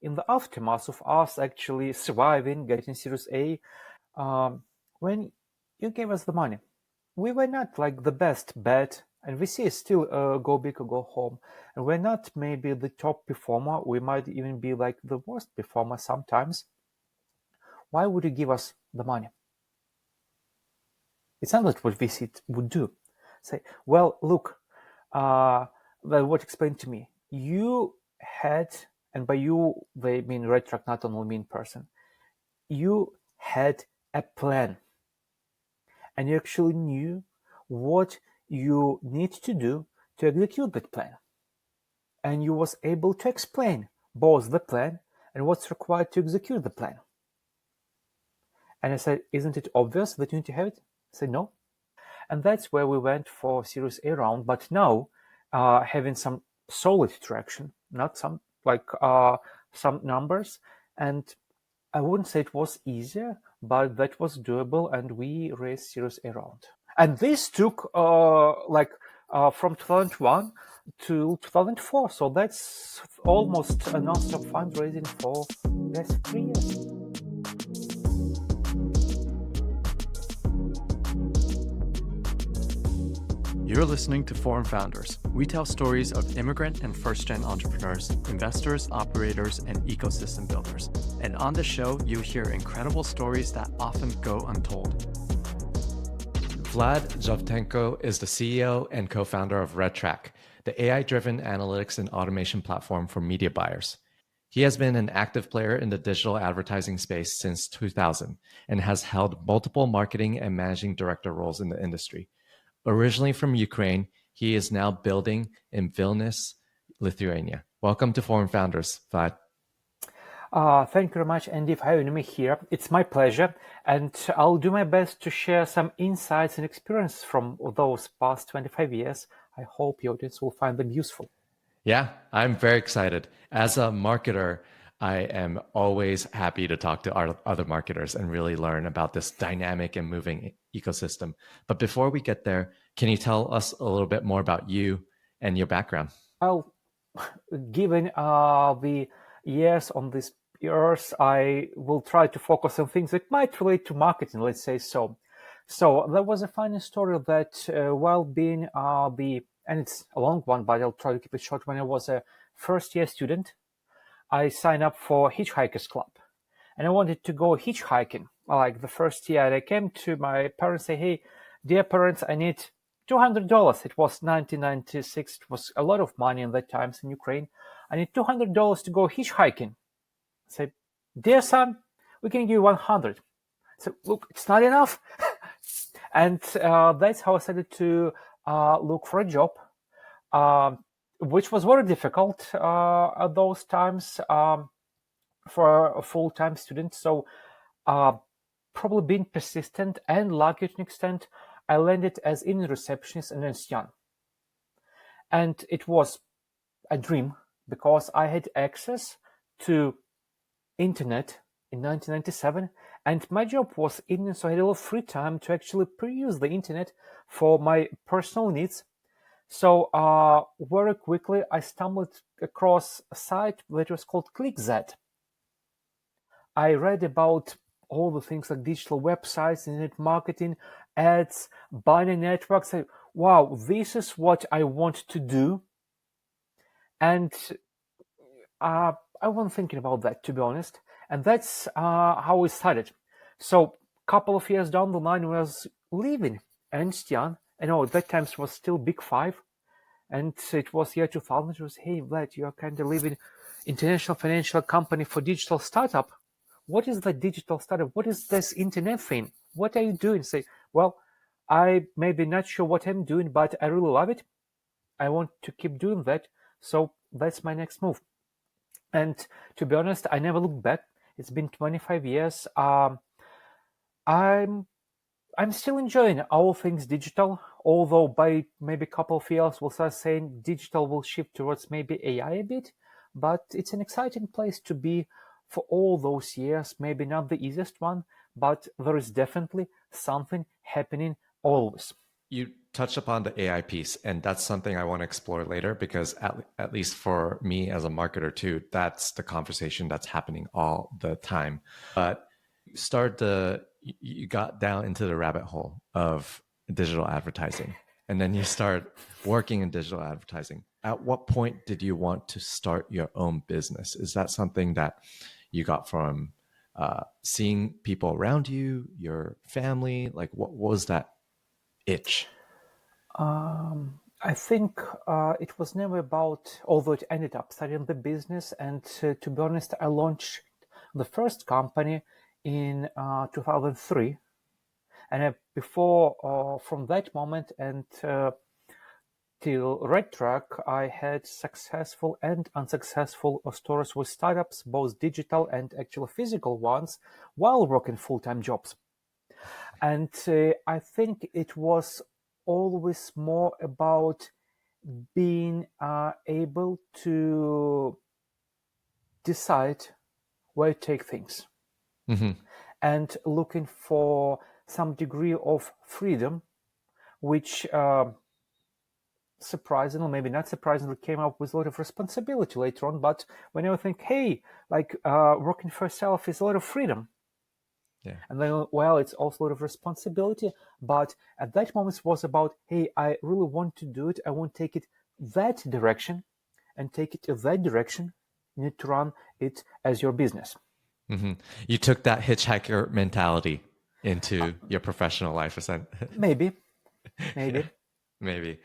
in the aftermath of us actually surviving, getting Series A, when you gave us the money, we were not like the best bet, and we see still go big or go home. And we're not maybe the top performer. We might even be like the worst performer sometimes. Why would you give us the money? It's not like what VC would do. Say, well, look, what explained to me, you had, and by you, they mean RedTrack, not only mean person, you had a plan. And you actually knew what you need to do to execute that plan. And you was able to explain both the plan and what's required to execute the plan. And I said, isn't it obvious that you need to have it? I said, no. And that's where we went for Series A round. But now, having some solid traction, not some some numbers. And I wouldn't say it was easier, but that was doable. And we raised Series A round. And this took from 2001 to 2004. So that's almost a non-stop fundraising for the past 3 years. You're listening to Forum Founders. We tell stories of immigrant and first-gen entrepreneurs, investors, operators, and ecosystem builders. And on the show, you hear incredible stories that often go untold. Vlad Zhovtenko is the CEO and co-founder of RedTrack, the AI-driven analytics and automation platform for media buyers. He has been an active player in the digital advertising space since 2000 and has held multiple marketing and managing director roles in the industry. Originally from Ukraine, he is now building in Vilnius, Lithuania. Welcome to Forum Founders, Vlad. Thank you very much, Andy, for having me here. It's my pleasure, and I'll do my best to share some insights and experience from those past 25 years. I hope your audience will find them useful. Yeah, I'm very excited. As a marketer, I am always happy to talk to other marketers and really learn about this dynamic and moving ecosystem. But before we get there, can you tell us a little bit more about you and your background? Well, given the years on this earth, I will try to focus on things that might relate to marketing, let's say so. So there was a funny story that while being and it's a long one, but I'll try to keep it short, when I was a first-year student, I signed up for Hitchhikers Club, and I wanted to go hitchhiking. Like the first year, I came to my parents and say, "Hey, dear parents, I need $200. It was 1996. It was a lot of money in that times in Ukraine. I need $200 to go hitchhiking." I said, "Dear son, we can give you 100. I said, "Look, it's not enough." And that's how I started to look for a job. Which was very difficult at those times for a full-time student. So probably being persistent and lucky to an extent, I landed as in receptionist in Ernst Young. And it was a dream because I had access to internet in 1997, and my job was in, so I had a lot of free time to actually pre-use the internet for my personal needs. So very quickly, I stumbled across a site that was called ClickZ. I read about all the things like digital websites, internet marketing, ads, binary networks. Wow, this is what I want to do. And I wasn't thinking about that, to be honest. And that's how we started. So a couple of years down the line, I was leaving Ernst Young. I know at that time it was still Big Five. And it was year 2000. It was, "Hey, Vlad, you're kind of leaving international financial company for digital startup. What is the digital startup? What is this internet thing? What are you doing?" Say, "Well, I maybe not sure what I'm doing, but I really love it. I want to keep doing that. So that's my next move." And to be honest, I never looked back. It's been 25 years. I'm still enjoying all things digital, although by maybe a couple of years we'll start saying digital will shift towards maybe AI a bit, but it's an exciting place to be for all those years. Maybe not the easiest one, but there is definitely something happening always. You touched upon the AI piece, and that's something I want to explore later because at least for me as a marketer too, that's the conversation that's happening all the time. But you got down into the rabbit hole of digital advertising, and then you start working in digital advertising. At what point did you want to start your own business? Is that something that you got from seeing people around you, your family? Like, what was that itch? I think it was never about, although it ended up starting the business. And to be honest, I launched the first company in 2003. And before, from that moment and till RedTrack, I had successful and unsuccessful stories with startups, both digital and actual physical ones, while working full-time jobs. And I think it was always more about being able to decide where to take things and looking for some degree of freedom, which surprisingly, maybe not surprisingly, came up with a lot of responsibility later on. But when you think, hey, like working for yourself is a lot of freedom. Yeah. And then, well, it's also a lot of responsibility. But at that moment, it was about, hey, I really want to do it. I want to take it that direction and take it to that direction. You need to run it as your business. You took that hitchhiker mentality into your professional life, Maybe. Yeah, maybe.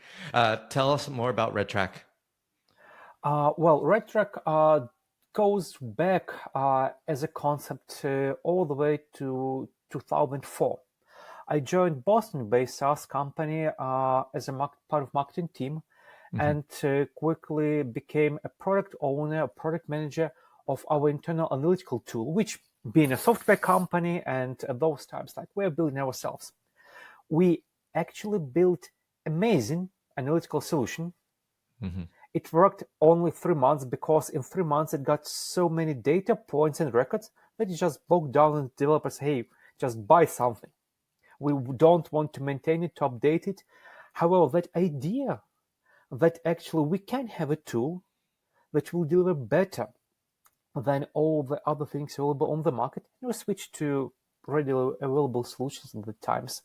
Tell us more about RedTrack. Well, RedTrack goes back as a concept all the way to 2004. I joined Boston-based SaaS company as a part of marketing team, and quickly became a product owner, a product manager of our internal analytical tool, which, being a software company and those times, like we're building ourselves, we actually built amazing analytical solution. It worked only 3 months because in 3 months it got so many data points and records that it just broke down and developers, hey, just buy something. We don't want to maintain it, to update it. However, that idea that actually we can have a tool that will deliver better than all the other things available on the market, and we switched to readily available solutions at the times,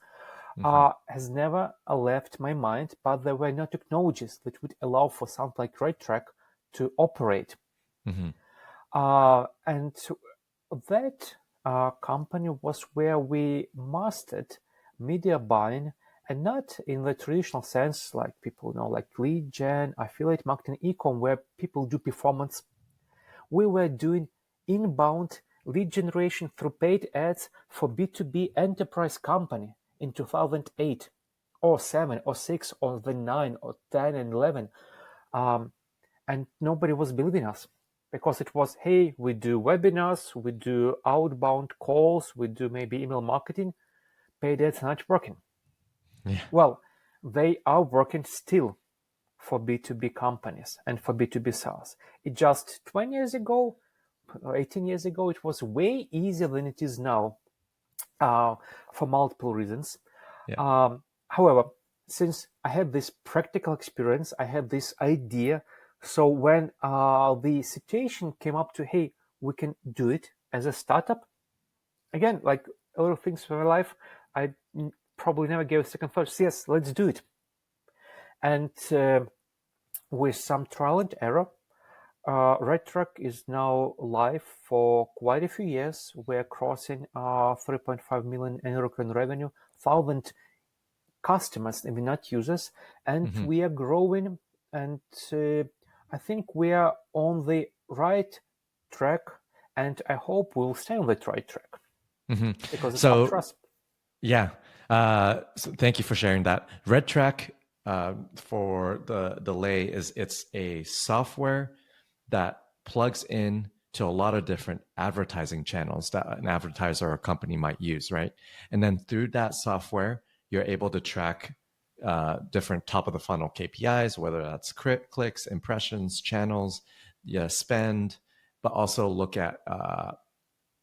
has never left my mind, but there were no technologies that would allow for something like RedTrack to operate. And that company was where we mastered media buying, and not in the traditional sense, like people know, like lead gen, affiliate marketing, e-com, where people do performance. We were doing inbound lead generation through paid ads for B2B enterprise company in 2008 or 7 or 6 or the 9 or 10 and 11. And nobody was believing us because it was, hey, we do webinars, we do outbound calls, we do maybe email marketing, paid ads are not working. Yeah. Well, they are working still for B2B companies and for B2B SaaS. It just 20 years ago or 18 years ago, it was way easier than it is now for multiple reasons. Yeah. However, since I had this practical experience, I had this idea. So when the situation came up to, hey, we can do it as a startup, again, like a lot of things in my life, I probably never gave a second thought. Yes, let's do it. And with some trial and error, RedTrack is now live for quite a few years. We're crossing 3.5 million annual recurring revenue, 1,000 customers, maybe not users, and we are growing. And I think we are on the right track, and I hope we'll stay on that right track because it's up to us. Yeah. So thank you for sharing that. RedTrack, for the lay, it's a software that plugs in to a lot of different advertising channels that an advertiser or a company might use, right? And then through that software, you're able to track different top of the funnel KPIs, whether that's clicks, impressions, channels, spend, but also look at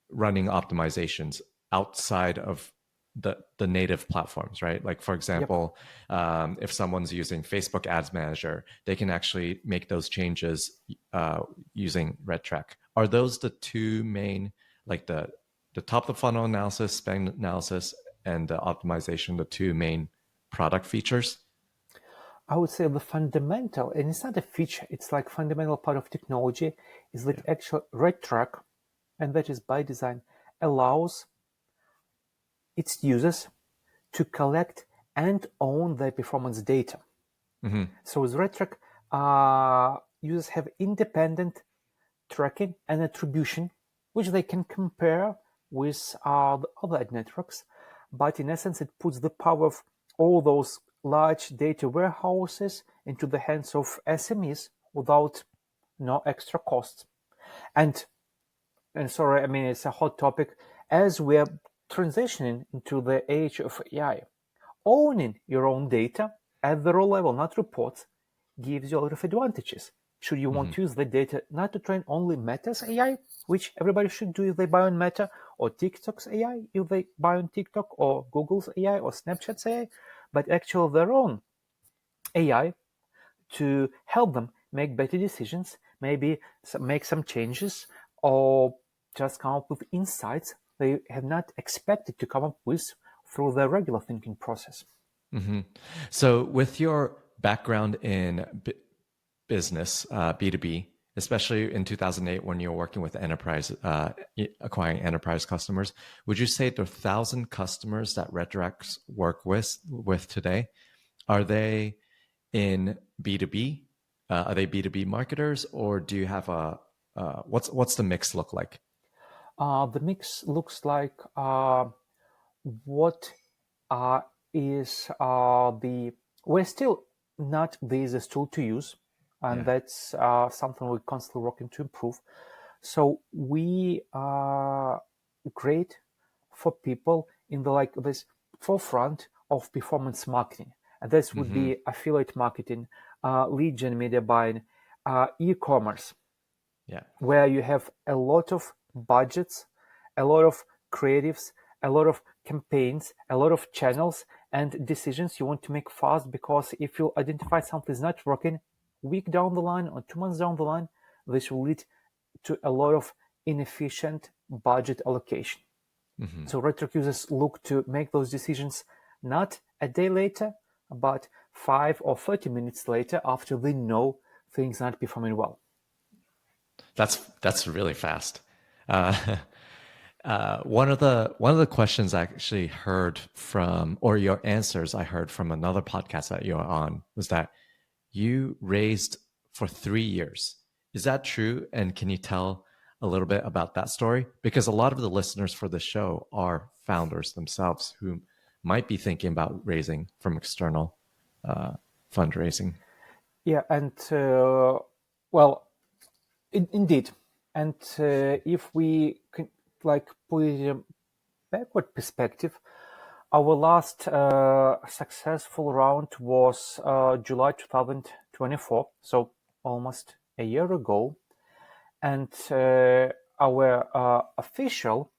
running optimizations outside of the native platforms, right? Like for example, if someone's using Facebook Ads Manager, they can actually make those changes using RedTrack. Are those the two main, like the top of the funnel analysis, spend analysis, and the optimization, the two main product features? I would say the fundamental, and it's not a feature, it's like fundamental part of technology, is that actual RedTrack, and that is by design, allows its users to collect and own their performance data. So with RedTrack, users have independent tracking and attribution, which they can compare with the other ad networks. But in essence, it puts the power of all those large data warehouses into the hands of SMEs without no extra costs. And sorry, I mean, it's a hot topic. As we're transitioning into the age of AI, owning your own data at the raw level, not reports, gives you a lot of advantages. Should you want to use the data not to train only Meta's AI, which everybody should do if they buy on Meta, or TikTok's AI if they buy on TikTok, or Google's AI, or Snapchat's AI, but actually their own AI to help them make better decisions, maybe make some changes, or just come up with insights they have not expected to come up with through their regular thinking process. So with your background in business, B2B, especially in 2008 when you were working with enterprise, acquiring enterprise customers, would you say the 1,000 customers that RedTrack work with today, are they in B2B? Are they B2B marketers, or do you have what's the mix look like? The mix looks like what is we're still not the easiest tool to use, and that's something we're constantly working to improve. So we are great for people in the this forefront of performance marketing, and this would be affiliate marketing, lead gen media buying, e-commerce, where you have a lot of budgets, a lot of creatives, a lot of campaigns, a lot of channels and decisions you want to make fast, because if you identify something is not working, week down the line or 2 months down the line, this will lead to a lot of inefficient budget allocation. So RedTrack users look to make those decisions not a day later, but 5 or 30 minutes later after they know things are not performing well. That's really fast. One of the questions I actually heard from, or your answers I heard from another podcast that you were on, was that you raised for 3 years. Is that true? And can you tell a little bit about that story? Because a lot of the listeners for the show are founders themselves who might be thinking about raising from external fundraising. Yeah, and well, indeed. And if we can, put it in a backward perspective, our last successful round was July 2024, so almost a year ago. And our official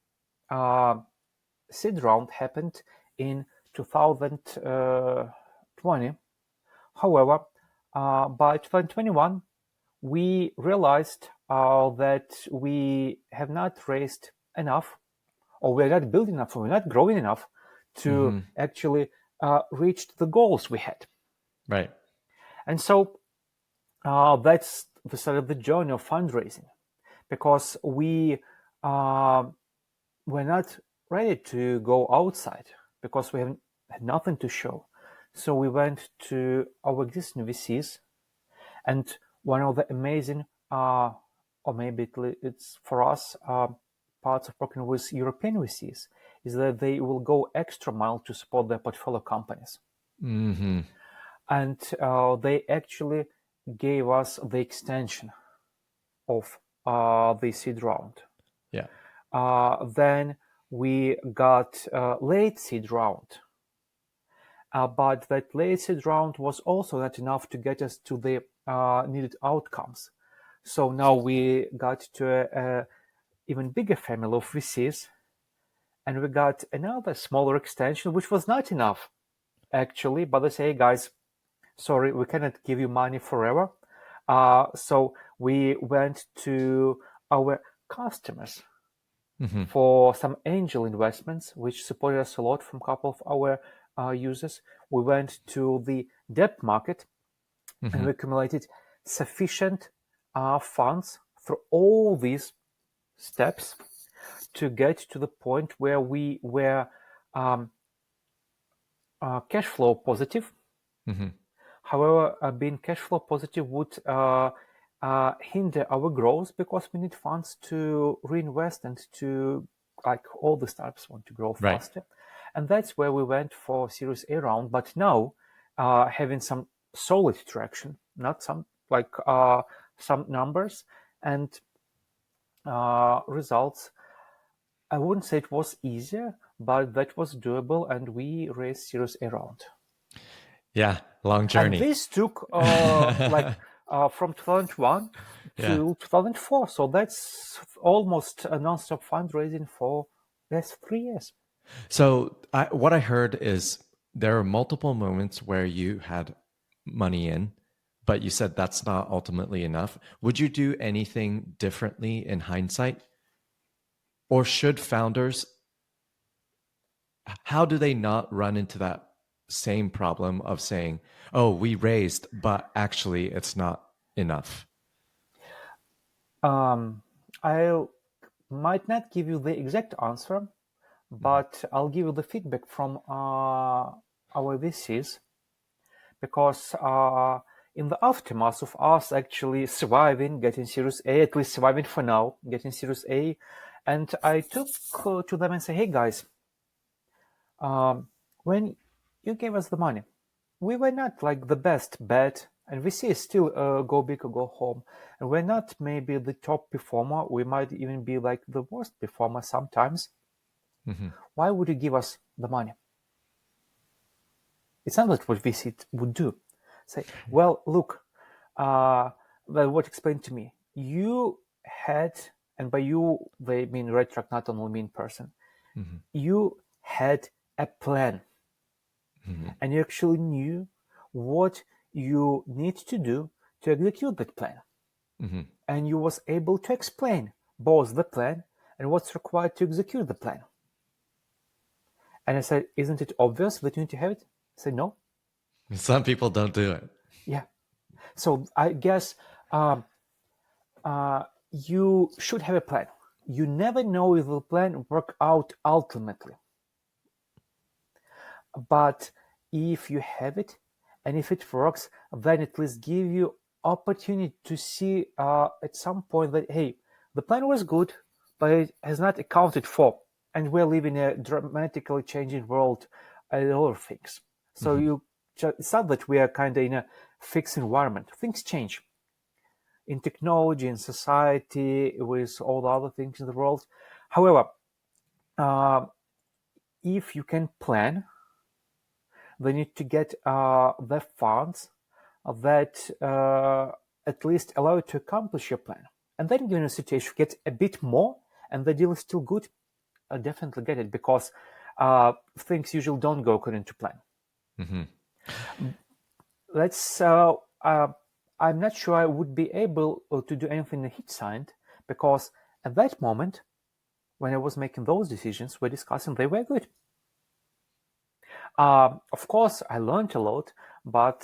seed round happened in 2020. However, by 2021, we realized that we have not raised enough, or we're not building enough, or we're not growing enough to actually reach the goals we had. Right. And so that's the start of the journey of fundraising, because we were not ready to go outside because we had nothing to show. So we went to our existing VCs, and one of the amazing, or maybe it's for us, parts of working with European VCs is that they will go extra mile to support their portfolio companies. And they actually gave us the extension of the seed round. Yeah. Then we got late seed round. But that late seed round was also not enough to get us to the needed outcomes. So now we got to a even bigger family of VCs, And we got another smaller extension, which was not enough, actually. But they say, hey, guys, sorry, we cannot give you money forever. So we went to our customers for some angel investments, which supported us a lot from a couple of our users. We went to the debt market and we accumulated sufficient funds through all these steps to get to the point where we were cash flow positive. However, being cash flow positive would hinder our growth because we need funds to reinvest and to, like all the startups want to grow faster. And that's where we went for Series A round. But now, having some solid traction, not some like some numbers and results, I wouldn't say it was easier, but that was doable, and we raised Series A round. Yeah, long journey. And this took from 2001 to 2004. So that's almost a non-stop fundraising for last 3 years. So what I heard is there are multiple moments where you had money in, but you said that's not ultimately enough. Would you do anything differently in hindsight? Or should founders, how do they not run into that same problem of saying, oh, we raised, but actually it's not enough? I might not give you the exact answer, but I'll give you the feedback from our VCs, because in the aftermath of us actually surviving, getting Series A, at least surviving for now, getting Series A, and I took to them and say, hey guys, when you gave us the money, we were not like the best bet, and VC is still go big or go home, and we're not maybe the top performer. We might even be like the worst performer sometimes. Why would you give us the money? It's not what VC would do. Say, well, look, what explained to me, you had, and by you they mean RedTrack, not only mean person, you had a plan, and you actually knew what you need to do to execute that plan, and you was able to explain both the plan and what's required to execute the plan. And I said, isn't it obvious that you need to have it? I said, no. Some people don't do it. Yeah. So I guess you should have a plan. You never know if the plan work out ultimately. But if you have it, and if it works, then at least give you opportunity to see at some point that, hey, the plan was good, but it has not accounted for. And we're living in a dramatically changing world, a lot of things. So it's not that we are kind of in a fixed environment. Things change in technology, in society, with all the other things in the world. However, if you can plan, they need to get the funds that at least allow you to accomplish your plan. And then given a situation, you get a bit more, and the deal is still good, I'll definitely get it, because things usually don't go according to plan. I'm not sure I would be able to do anything in hit signed, because at that moment, when I was making those decisions, we're discussing, they were good. Of course, I learned a lot, but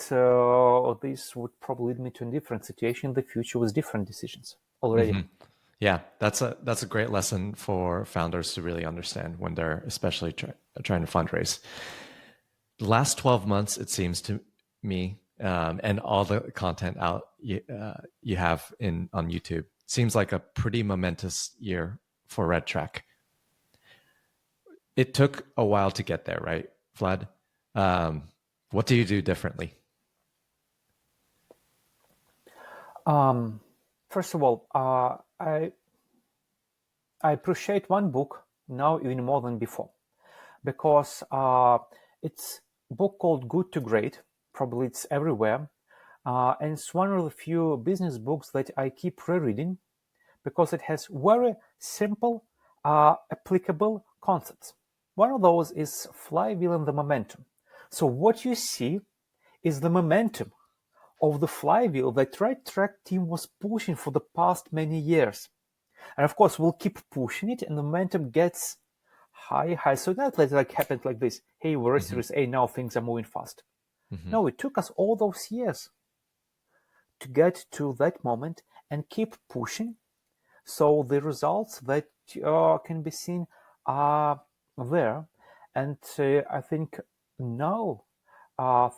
this would probably lead me to a different situation in the future with different decisions already. Yeah, that's a great lesson for founders to really understand when they're especially trying to fundraise. The last 12 months, it seems to me, and all the content out you have on YouTube, seems like a pretty momentous year for RedTrack. It took a while to get there, right, Vlad? What do you do differently? First of all, I appreciate one book now even more than before, because it's a book called Good to Great. Probably it's everywhere. And it's one of the few business books that I keep rereading, because it has very simple applicable concepts. One of those is flywheel and the momentum. So what you see is the momentum of the flywheel that RedTrack team was pushing for the past many years. And of course, we'll keep pushing it, and the momentum gets high. So that like happened like this. Hey, we're Series A, now things are moving fast. No, it took us all those years to get to that moment and keep pushing. So the results that can be seen are there. And I think now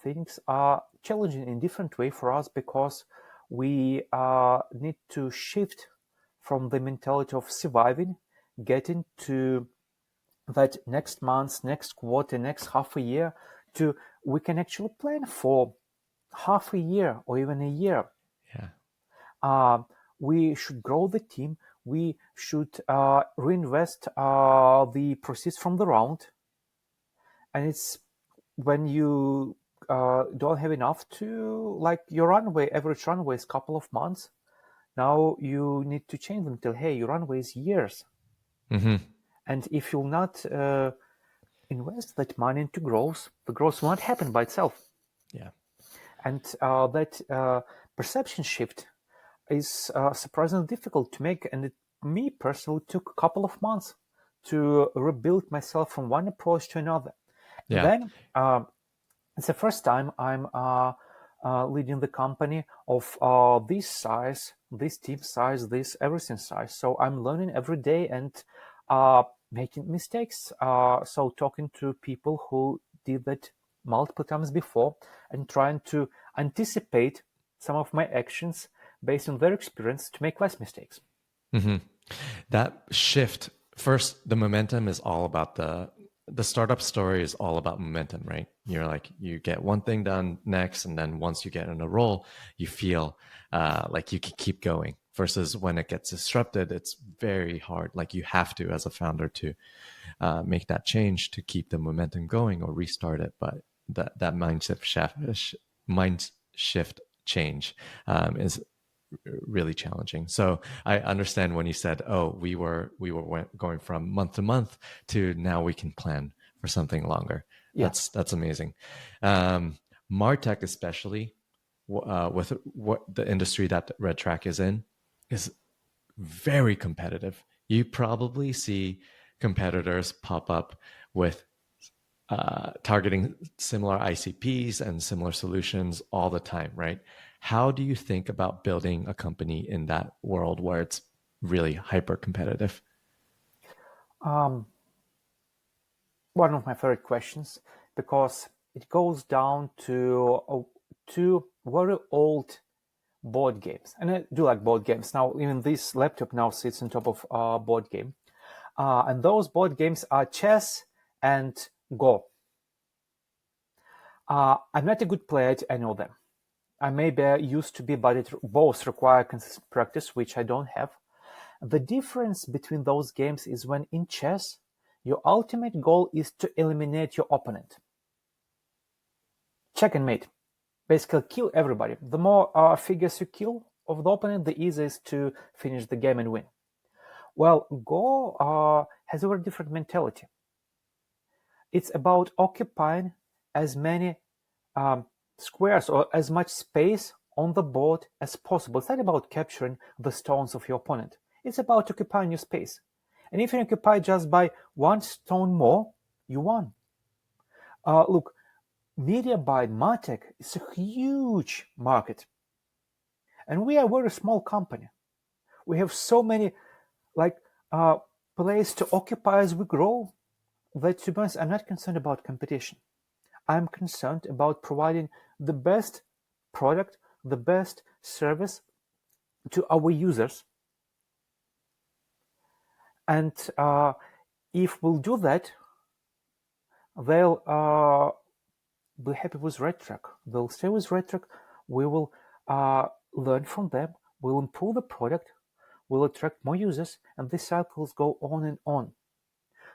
things are challenging in a different way for us because we need to shift from the mentality of surviving, getting to that next month, next quarter, next half a year, to we can actually plan for half a year or even a year. We should grow the team. We should reinvest the proceeds from the round. And it's when you don't have enough to, like your runway, average runway is a couple of months. Now you need to change them till, hey, your runway is years. And if you'll not invest that money into growth, the growth will not happen by itself. And that perception shift is surprisingly difficult to make. And me personally took a couple of months to rebuild myself from one approach to another. Then it's the first time I'm leading the company of this size, this team size, this everything size. So I'm learning every day and making mistakes. So talking to people who did that multiple times before and trying to anticipate some of my actions based on their experience to make less mistakes. That shift, first, the momentum is all about the startup story is all about momentum, right? You're like, you get one thing done next, and then once you get in a role, you feel like you can keep going. Versus when it gets disrupted, it's very hard. Like you have to, as a founder, to make that change to keep the momentum going or restart it. But that mind shift change is really challenging. So I understand when you said, "Oh, we were going from month to month to now we can plan for something longer." That's amazing. Martech, especially with what the industry that RedTrack is in, is very competitive. You probably see competitors pop up with targeting similar ICPs and similar solutions all the time, right? How do you think about building a company in that world where it's really hyper competitive? One of my favorite questions, because it goes down to two very old board games. And I do like board games. Now, even this laptop now sits on top of a board game. And those board games are chess and Go. I'm not a good player at any of them. I maybe used to be, but it both require consistent practice, which I don't have. The difference between those games is when in chess, your ultimate goal is to eliminate your opponent. Check and mate. Basically, kill everybody. The more figures you kill of the opponent, the easier it is to finish the game and win. Well, Go has a very different mentality. It's about occupying as many squares or as much space on the board as possible. It's not about capturing the stones of your opponent. It's about occupying your space. And if you occupy just by one stone more, you won. Look, media by Martech is a huge market. And we are a very small company. We have so many places to occupy as we grow that, to be honest, I'm not concerned about competition. I'm concerned about providing the best product, the best service to our users. And if we'll do that, they'll be happy with RedTrack. They'll stay with RedTrack. We will learn from them. We'll improve the product. We'll attract more users. And these cycles go on and on.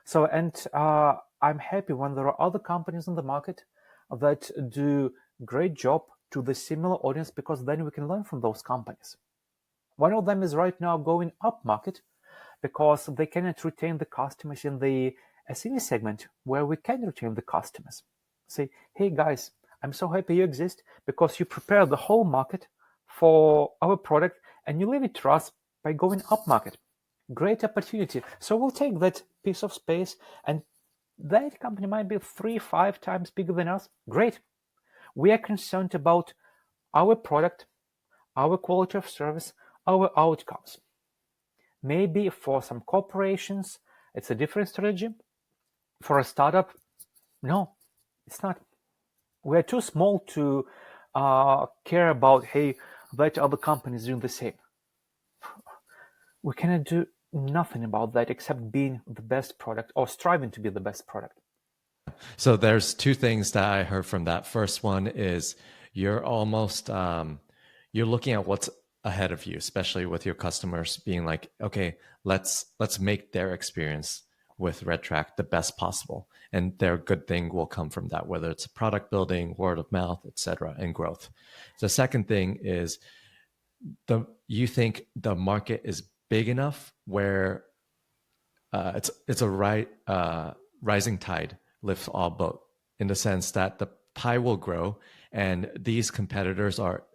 So, and I'm happy when there are other companies in the market that do great job to the similar audience, because then we can learn from those companies. One of them is right now going up market, because they cannot retain the customers in the SME segment where we can retain the customers. Say, hey guys, I'm so happy you exist because you prepare the whole market for our product and you leave it to us by going up market. Great opportunity. So we'll take that piece of space, and that company might be 3-5 times bigger than us. Great. We are concerned about our product, our quality of service, our outcomes. Maybe for some corporations, it's a different strategy. For a startup, no, it's not. We are too small to care about, hey, that other company is doing the same. We cannot do nothing about that except being the best product or striving to be the best product. So there's two things that I heard from that. First one is you're almost you're looking at what's ahead of you, especially with your customers being like, okay, let's make their experience with RedTrack the best possible, and their good thing will come from that, whether it's product building, word of mouth, etc., and growth. The second thing is you think the market is big enough where it's a rising tide lifts all boat, in the sense that the pie will grow and these competitors are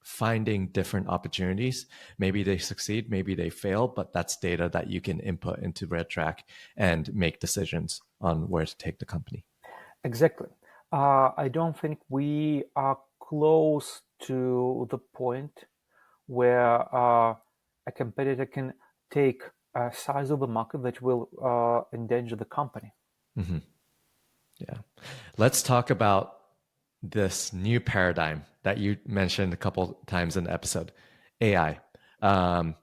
finding different opportunities. Maybe they succeed, maybe they fail, but that's data that you can input into RedTrack and make decisions on where to take the company. Exactly. I don't think we are close to the point where a competitor can take a size of the market that will endanger the company. Mm-hmm. Yeah. Let's talk about this new paradigm that you mentioned a couple times in the episode, AI.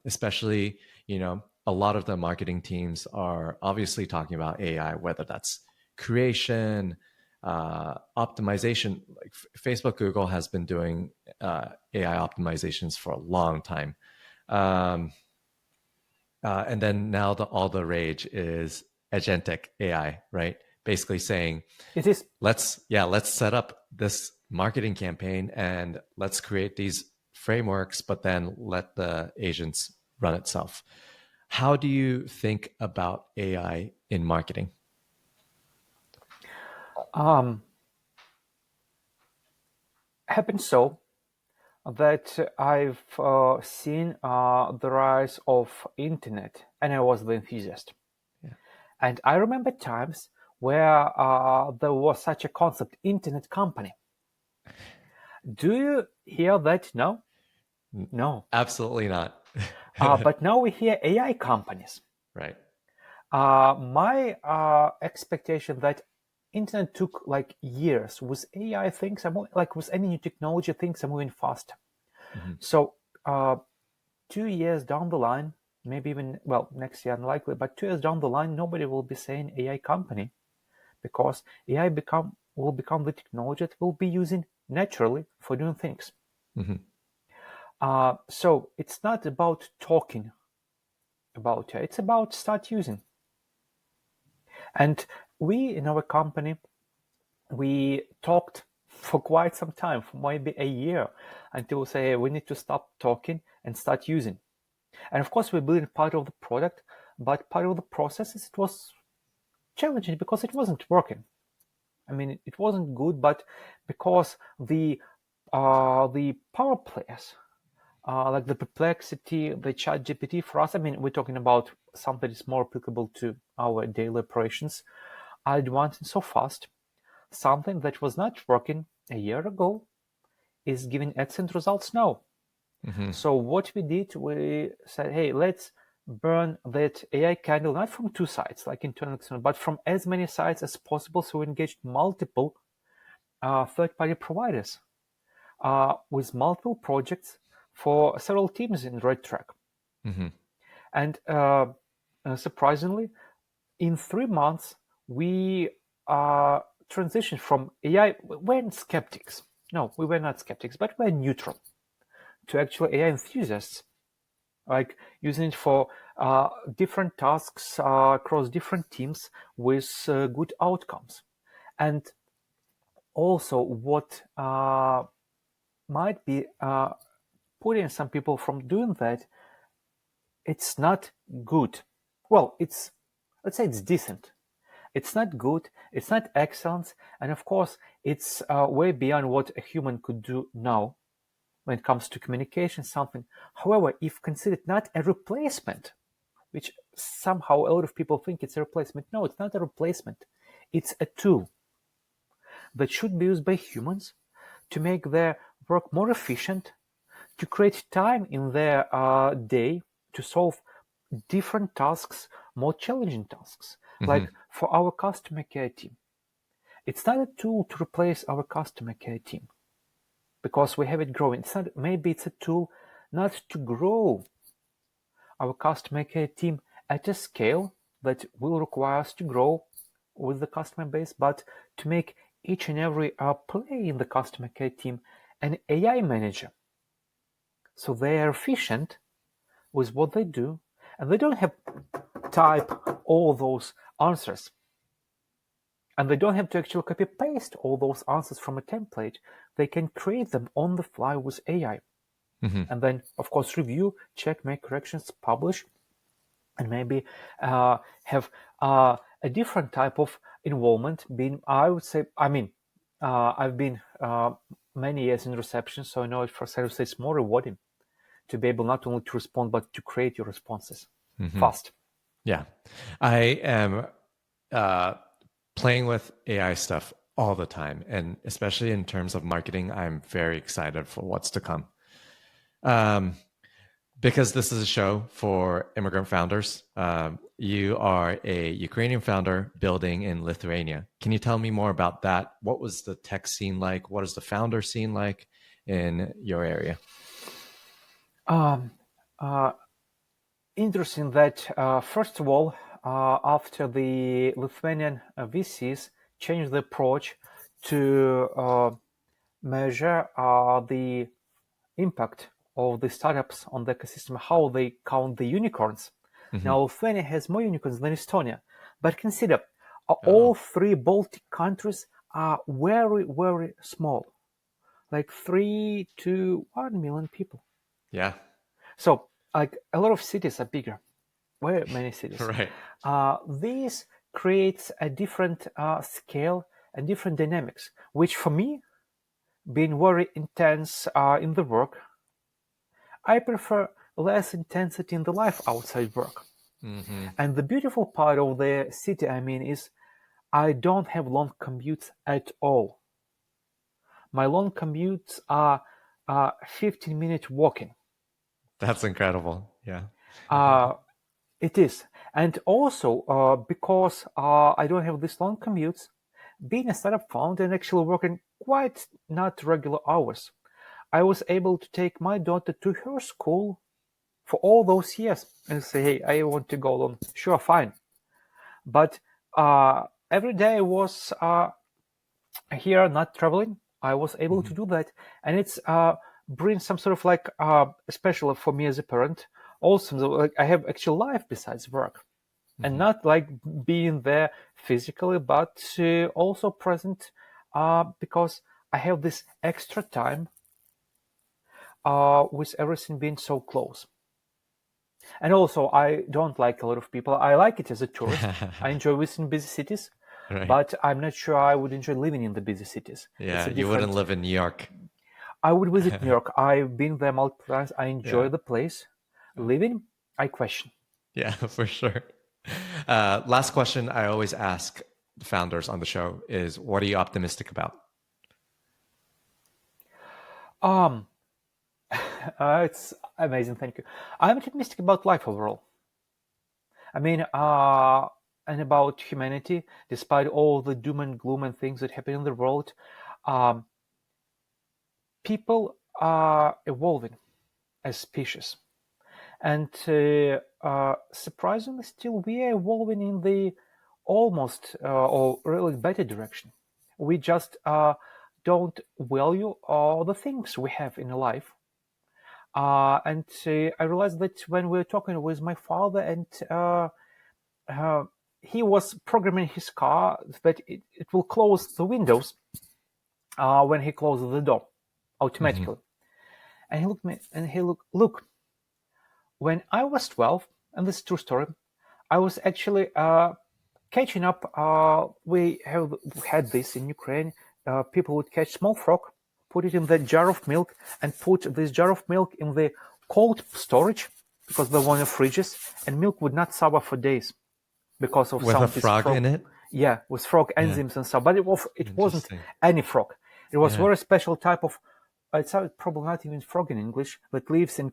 Especially, a lot of the marketing teams are obviously talking about AI, whether that's creation, optimization. Like Facebook, Google has been doing AI optimizations for a long time. And then now all the rage is agentic AI, right? Basically saying, it is, let's set up this marketing campaign and let's create these frameworks, but then let the agents run itself. How do you think about AI in marketing? Happens so that I've seen the rise of internet, and I was the enthusiast. Yeah. And I remember times where there was such a concept, internet company. Do you hear that now? No. Absolutely not. But now we hear AI companies. Right. My expectation that internet took like years. With AI, things are more, like with any new technology, things are moving faster. Mm-hmm. So 2 years down the line, maybe even, next year unlikely, but 2 years down the line, nobody will be saying AI company, because AI will become the technology that we'll be using naturally for doing things. Mm-hmm. So it's not about talking about it, it's about start using. And we in our company, we talked for quite some time, for maybe a year, until we say we need to stop talking and start using. And of course, we're building part of the product, but part of the processes, it was challenging because it wasn't working. I mean, it wasn't good, but because the power players, like the Perplexity, the ChatGPT, for us, I mean, we're talking about something that's more applicable to our daily operations, are advancing so fast. Something that was not working a year ago is giving excellent results now. Mm-hmm. So what we did, we said, hey, let's burn that AI candle, not from two sides, like internal and external, but from as many sides as possible. So we engaged multiple third-party providers with multiple projects for several teams in RedTrack. Mm-hmm. And surprisingly, in 3 months, we transitioned from AI. We weren't skeptics. No, we were not skeptics, but we're neutral, to actually AI enthusiasts, like using it for different tasks across different teams with good outcomes. And also what might be putting some people from doing that, it's not good. well, let's say it's decent. It's not good, it's not excellent, and of course, it's way beyond what a human could do now when it comes to communication, something. However, if considered not a replacement, which somehow a lot of people think it's a replacement. No, it's not a replacement. It's a tool that should be used by humans to make their work more efficient, to create time in their day to solve different tasks, more challenging tasks, like for our customer care team. It's not a tool to replace our customer care team because we have it growing. Maybe it's a tool not to grow our customer care team at a scale that will require us to grow with the customer base, but to make each and every player in the customer care team an AI manager. So they are efficient with what they do, and they don't have to type all those answers. And they don't have to actually copy paste all those answers from a template. They can create them on the fly with AI. And then, of course, review, check, make corrections, publish, and maybe have a different type of involvement. I've been many years in reception, so I know it for service it's more rewarding to be able not only to respond, but to create your responses fast. Yeah. I am playing with AI stuff all the time. And especially in terms of marketing, I'm very excited for what's to come. Because this is a show for immigrant founders. You are a Ukrainian founder building in Lithuania. Can you tell me more about that? What was the tech scene like? What is the founder scene like in your area? Interesting that, first of all, after the Lithuanian VCs changed the approach to measure the impact of the startups on the ecosystem, how they count the unicorns. Now, Lithuania has more unicorns than Estonia. But consider, all three Baltic countries are very, very small, like 3 to 1 million people. Yeah. So, like, a lot of cities are bigger, very many cities. Right. This creates a different scale and different dynamics, which for me, being very intense in the work, I prefer less intensity in the life outside work. And the beautiful part of the city, is I don't have long commutes at all. My long commutes are 15-minute walking. That's incredible. Yeah. It is. And also, because I don't have these long commutes, being a startup founder and actually working quite not regular hours, I was able to take my daughter to her school for all those years and say, hey, I want to go alone. Sure, fine. But every day I was here, not traveling. I was able to do that. And it's brings some sort of like, especially for me as a parent, also, like I have actual life besides work. And not like being there physically, but also present because I have this extra time with everything being so close. And also, I don't like a lot of people. I like it as a tourist. I enjoy visiting busy cities, but I'm not sure I would enjoy living in the busy cities. Yeah, you wouldn't live in New York. I would visit New York. I've been there multiple times. I enjoy the place. Living, I question. Yeah, for sure. Last question I always ask the founders on the show is, what are you optimistic about? It's amazing. Thank you. I'm optimistic about life overall. And about humanity, despite all the doom and gloom and things that happen in the world, people are evolving as species. And surprisingly, still we are evolving in the almost or really better direction. We just don't value all the things we have in life. And I realized that when we were talking with my father, and he was programming his car that it will close the windows when he closes the door automatically. And he looked at me and he look, when I was 12, and this is a true story, I was actually catching up. We have had this in Ukraine. People would catch small frog, put it in the jar of milk, and put this jar of milk in the cold storage because there were no fridges, and milk would not sour for days because of With some a of this frog frog. in it? Yeah, with frog enzymes and stuff. But it wasn't Interesting. any frog. It was Yeah. very special type of. It's probably not even frog in English that lives in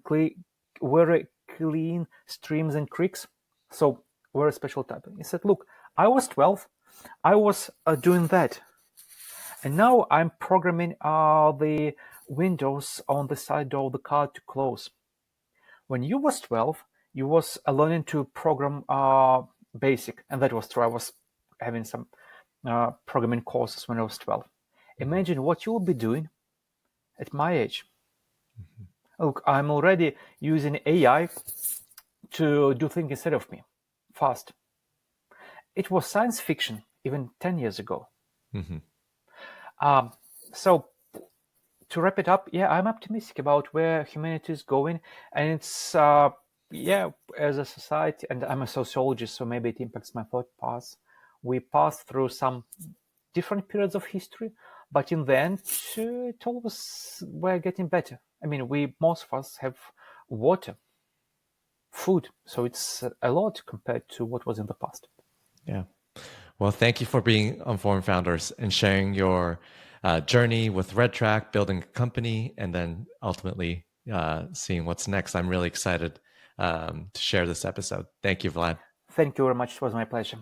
very clean streams and creeks. So very special type. He said, "Look, I was 12. I was doing that, and now I'm programming the windows on the side door of the car to close. When you was 12, you was learning to program basic, and that was true. I was having some programming courses when I was 12. Imagine what you will be doing at my age. Look, I'm already using AI to do things instead of me, fast. It was science fiction even 10 years ago. So to wrap it up, yeah, I'm optimistic about where humanity is going, and it's as a society, and I'm a sociologist, so maybe it impacts my thought path. We passed through some different periods of history, but in the end, it always we're getting better. I mean, most of us have water, food, so it's a lot compared to what was in the past. Yeah. Well, thank you for being on Forum Founders and sharing your journey with RedTrack, building a company, and then ultimately seeing what's next. I'm really excited to share this episode. Thank you, Vlad. Thank you very much. It was my pleasure.